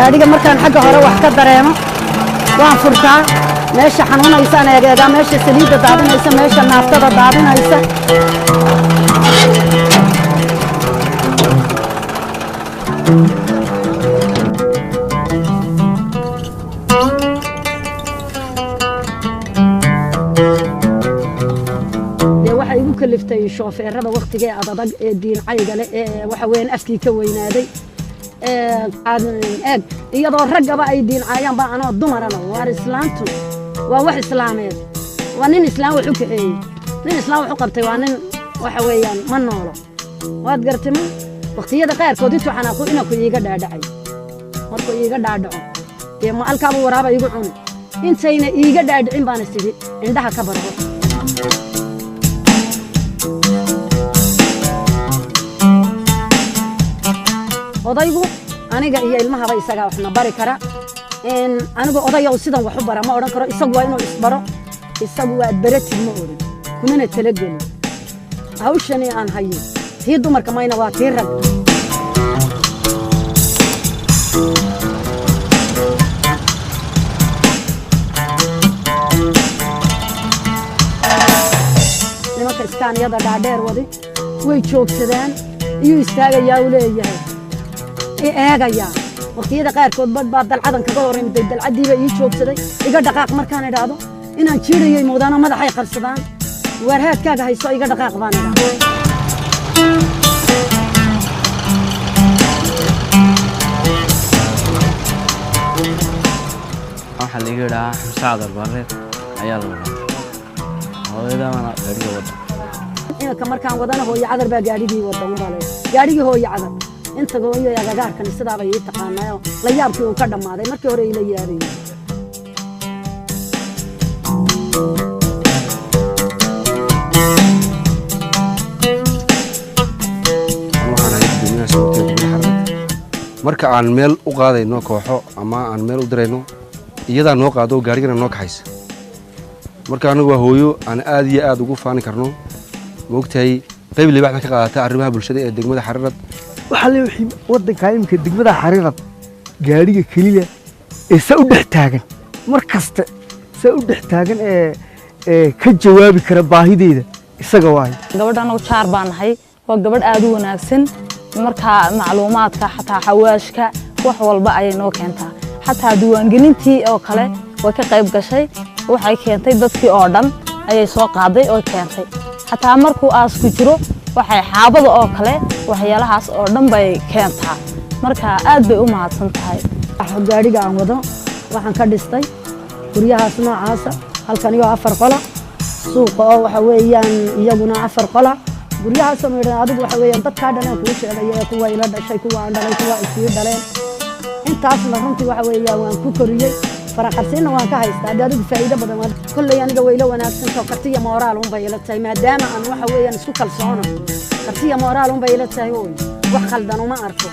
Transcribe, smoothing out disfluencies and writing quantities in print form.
gaadhiga markaan xagga hore wax ka dareemo waan furtaa meesha xanuunaysaan eegeegaa meesha saliidda daadinaysa meesha naaftada daadinaysa waxay igu kaliftay shoofeerada waqtigee adag ee diin cayga leh ee waxa weeyaan afkii ka weynaaday eeg iyadoo raggaba ay diin caayaan baa anoo dumarana waar islaantu waa wax islaameed waa nin islaam wax u kaxeeyey nin islaam wax u qabtay waa nin waxa weeyaan ma noolo waad gartay ma waqtiyada qaarkood intuu xanaaqo inaa ku iiga dhaadhacay markuu iiga dhaadhaco dee ma alkaaba waraaba igu cuni intayna iiga dhaadhicin baana sidhi indhaha ka barbo odaygu aniga iyo ilmahaba isaga waxna bari kara anigu odayow sidan wax u bara ma odhan karo isagu waa inuu isbaro isagu waa baratid ma odhan kumana talagelin hawshani aan hayo tii dumarka mayna waa tii rag nimanka iskaaniyada dhaadheer wadi way joogsadaan iyuu istaagayaa u leeyahay eegayaa waqtiyada qaarkood baa dalcadan kaga horreymay dalcadiiba ii joogsaday iga dhaqaaq markaan idhaahdo inaan jiirayay moodaano madaxay qarsadaan waar haadkaaga hayso iga dhaqaaq baan idhaahdo waxaa laga yidhahaa xamse cadar barreed ayaa la wadaa hooyadamana gaadhiga wadda inanka markaan wadana hooyo cadar baa gaadhigii wadda umale gaadhigii hooyo cadar inta gooyo agagaarkan sidaaba ii taqaanaa la yaabkii uu ka dhammaaday markii hore ila yaabay marka aan meel u qaadayno kooxo ama aan meel u dirayno iyadaa noo qaado gaarigana noo kaxaysa marka anagu waa hooyo aan aad iyo aad ugu faani karno moogtahay qayb libaax ka qaadata arrimaha bulshada ee degmada Xariirad waxaa la wixii wadanka imika degmada Xariirad gaariga kaliya ee sa u dhex taagan mar kasta sa u dhex taagan ee ka jawaabi kara baahideeda isaga waay gabadhan oo jaar baan nahay waa gabadh aad u wanaagsan marka macluumaadka xataa xawaashka wax walba ay noo keentaa xataa diiwaangelintii oo kale way ka qayb gashay waxay keentay dadkii oo dhan ayay soo qaaday oo keentay xataa markuu aas ku jiro waxay xaabada oo kale waxyaalahaas oo dhan bay keentaa marka aad bay u mahadsan tahay gaadhiga aan wado waxaan ka dhistay guryahaas noocaasa halkan iyo 4 qola suuqa oo waxa weeyaan iyaguna 4 qola guryahaas oo meedhan adigu waxa weeyaan dadka dhan ku sheegay kuwa ila dhashay kuwa aan dhalay kuwa isii dhaleen intaasna runtii waxa weeyaan waan ku koriyay faraqarsiina waan ka haystaa adigu faa'iido badan waan kulay aniga weyla wanaagsan oo kartiya moraal un bay ila tahay maadaama aan waxa weeyaan isku kalsoono kartiya moraal un bay ila tahay wax khaldan uma arko